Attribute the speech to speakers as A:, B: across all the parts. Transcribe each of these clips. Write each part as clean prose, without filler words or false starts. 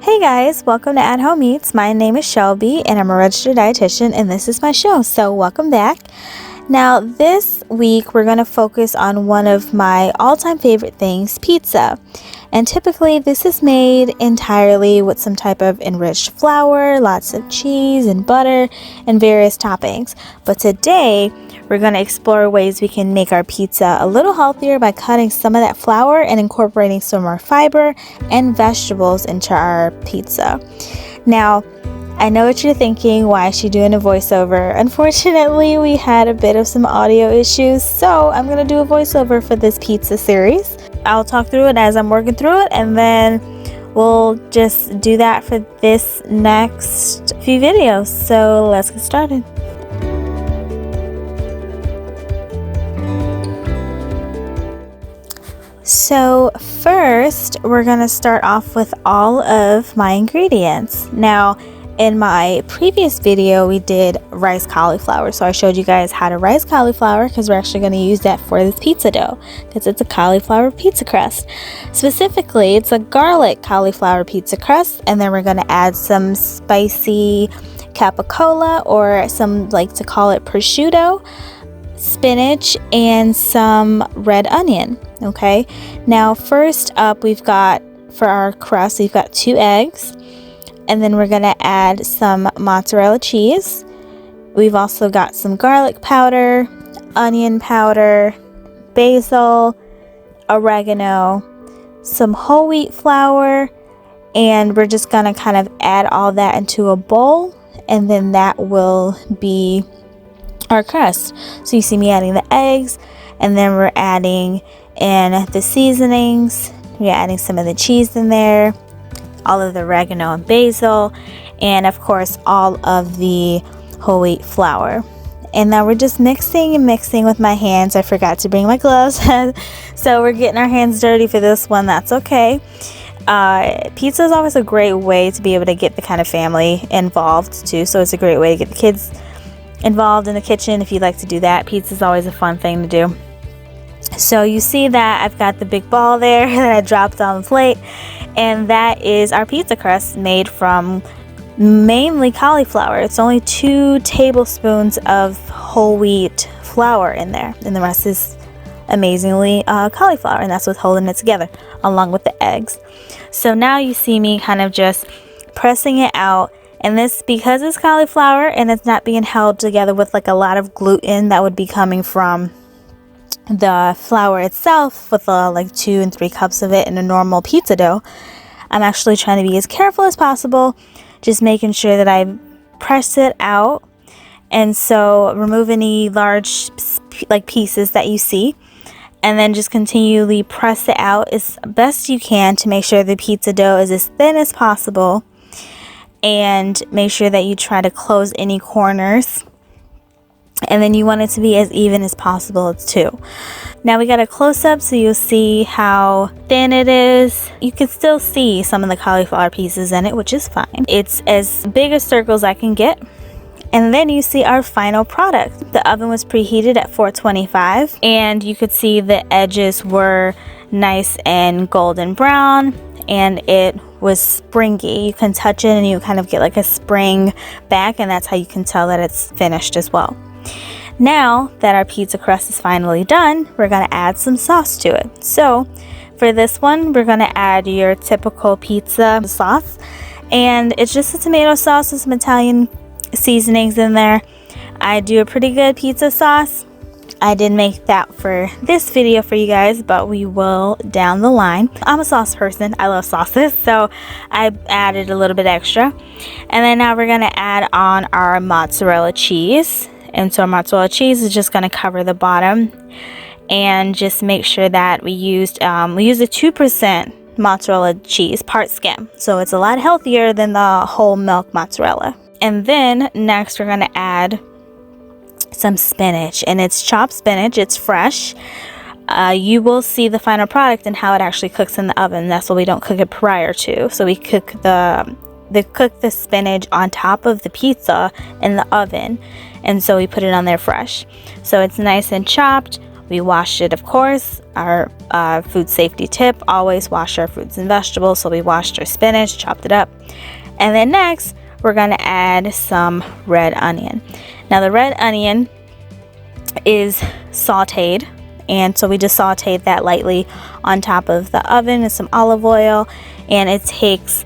A: Hey guys, welcome to At Home Eats. My name is Shelby and I'm a registered dietitian and this is my show, so welcome back. Now this week we're going to focus on one of my all-time favorite things, pizza. And typically this is made entirely with some type of enriched flour, lots of cheese and butter and various toppings. But today we're going to explore ways we can make our pizza a little healthier by cutting some of that flour and incorporating some more fiber and vegetables into our pizza. Now, I know what you're thinking, why is she doing a voiceover? Unfortunately, we had a bit of some audio issues, so I'm going to do a voiceover for this pizza series. I'll talk through it as I'm working through it, and then we'll just do that for this next few videos. So let's get started. So first, we're going to start off with all of my ingredients. Now, in my previous video, we did rice cauliflower. So I showed you guys how to rice cauliflower because we're actually going to use that for this pizza dough because it's a cauliflower pizza crust. Specifically, it's a garlic cauliflower pizza crust, and then we're going to add some spicy capacolla, or some like to call it prosciutto, spinach, and some red onion. Okay, now first up, we've got, for our crust, we've got 2 eggs. And then we're going to add some mozzarella cheese. We've also got some garlic powder, onion powder, basil, oregano, some whole wheat flour, and we're just going to kind of add all that into a bowl, and then that will be our crust. So you see me adding the eggs, and then we're adding in the seasonings. We're adding some of the cheese in there, all of the oregano and basil, and of course all of the whole wheat flour. And now we're just mixing and mixing with my hands. I forgot to bring my gloves so we're getting our hands dirty for this one. That's okay. Pizza is always a great way to be able to get the kind of family involved too, so it's a great way to get the kids involved in the kitchen. If you like to do that, pizza is always a fun thing to do. So you see that I've got the big ball there that I dropped on the plate, and that is our pizza crust made from mainly cauliflower. It's only 2 tablespoons of whole wheat flour in there, and the rest is amazingly cauliflower, and that's what's holding it together along with the eggs. So now you see me kind of just pressing it out, and this, because it's cauliflower and it's not being held together with like a lot of gluten that would be coming from the flour itself, with like 2 and 3 cups of it in a normal pizza dough, I'm actually trying to be as careful as possible, just making sure that I press it out. And so remove any large like pieces that you see, and then just continually press it out as best you can to make sure the pizza dough is as thin as possible, and make sure that you try to close any corners. And then you want it to be as even as possible too. Now we got a close-up so you'll see how thin it is. You can still see some of the cauliflower pieces in it, which is fine. It's as big a circle as I can get. And then you see our final product. The oven was preheated at 425, and you could see the edges were nice and golden brown, and it was springy. You can touch it and you kind of get like a spring back, and that's how you can tell that it's finished as well. Now that our pizza crust is finally done, we're going to add some sauce to it. So for this one, we're going to add your typical pizza sauce, and it's just a tomato sauce with some Italian seasonings in there. I do a pretty good pizza sauce. I didn't make that for this video for you guys, but we will down the line. I'm a sauce person. I love sauces, so I added a little bit extra. And then now we're going to add on our mozzarella cheese. And so mozzarella cheese is just going to cover the bottom, and just make sure that we use a 2% mozzarella cheese, part skim. So it's a lot healthier than the whole milk mozzarella. And then next we're going to add some spinach, and it's chopped spinach. It's fresh. You will see the final product and how it actually cooks in the oven. That's why we don't cook it prior to. So we cook the spinach on top of the pizza in the oven, and so we put it on there fresh. So it's nice and chopped. We washed it, of course. Our food safety tip, always wash our fruits and vegetables. So we washed our spinach, chopped it up. And then next, we're gonna add some red onion. Now the red onion is sauteed, and so we just sauteed that lightly on top of the oven with some olive oil, and it takes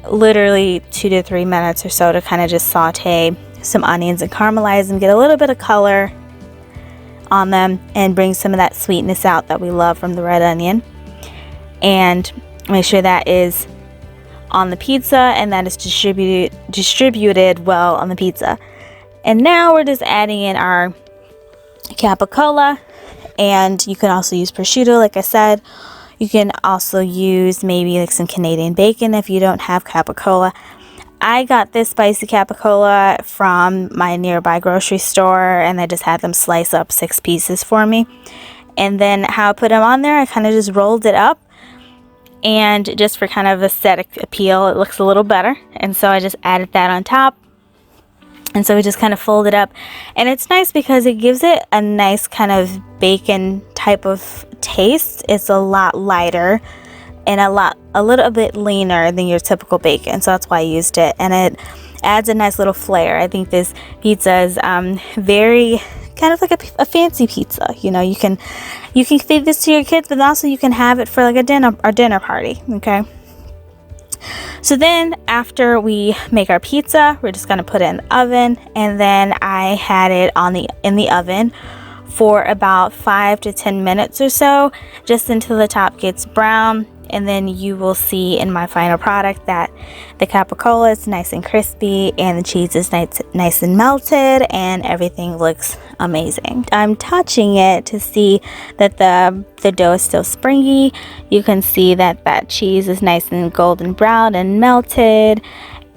A: literally 2 to 3 minutes or so to kind of just saute some onions and caramelize them, get a little bit of color on them, and bring some of that sweetness out that we love from the red onion. And make sure that is on the pizza and that is distributed well on the pizza. And now we're just adding in our Capacolla, and you can also use prosciutto, like I said. You can also use maybe like some Canadian bacon if you don't have Capacolla. I got this spicy Capacolla from my nearby grocery store, and I just had them slice up 6 pieces for me. And then how I put them on there, I kind of just rolled it up, and just for kind of aesthetic appeal, it looks a little better. And so I just added that on top. And so we just kind of fold it up, and it's nice because it gives it a nice kind of bacon type of taste. It's a lot lighter and a little bit leaner than your typical bacon, so that's why I used it, and it adds a nice little flair. I think this pizza is very kind of like a fancy pizza. You know, you can feed this to your kids, but also you can have it for like a dinner party. Okay. So then after we make our pizza, we're just going to put it in the oven, and then I had it in the oven for about 5 to 10 minutes or so, just until the top gets brown. And then you will see in my final product that the Capacolla is nice and crispy, and the cheese is nice and melted, and everything looks amazing. I'm touching it to see that the dough is still springy. You can see that cheese is nice and golden brown and melted,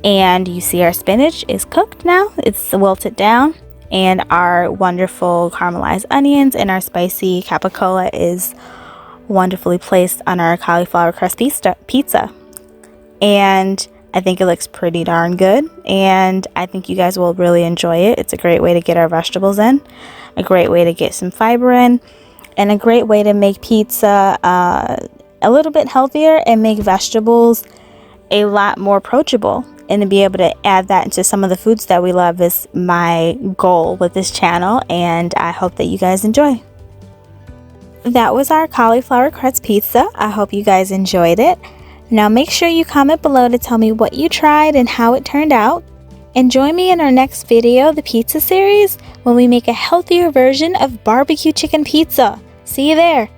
A: and you see our spinach is cooked now. It's wilted down, and our wonderful caramelized onions and our spicy Capacolla is wonderfully placed on our cauliflower crust pizza. And I think it looks pretty darn good, and I think you guys will really enjoy it. It's a great way to get our vegetables in, a great way to get some fiber in, and a great way to make pizza a little bit healthier and make vegetables a lot more approachable. And to be able to add that into some of the foods that we love is my goal with this channel, and I hope that you guys enjoy. That was our cauliflower crust pizza. I hope you guys enjoyed it. Now make sure you comment below to tell me what you tried and how it turned out. And join me in our next video, the pizza series, when we make a healthier version of barbecue chicken pizza. See you there.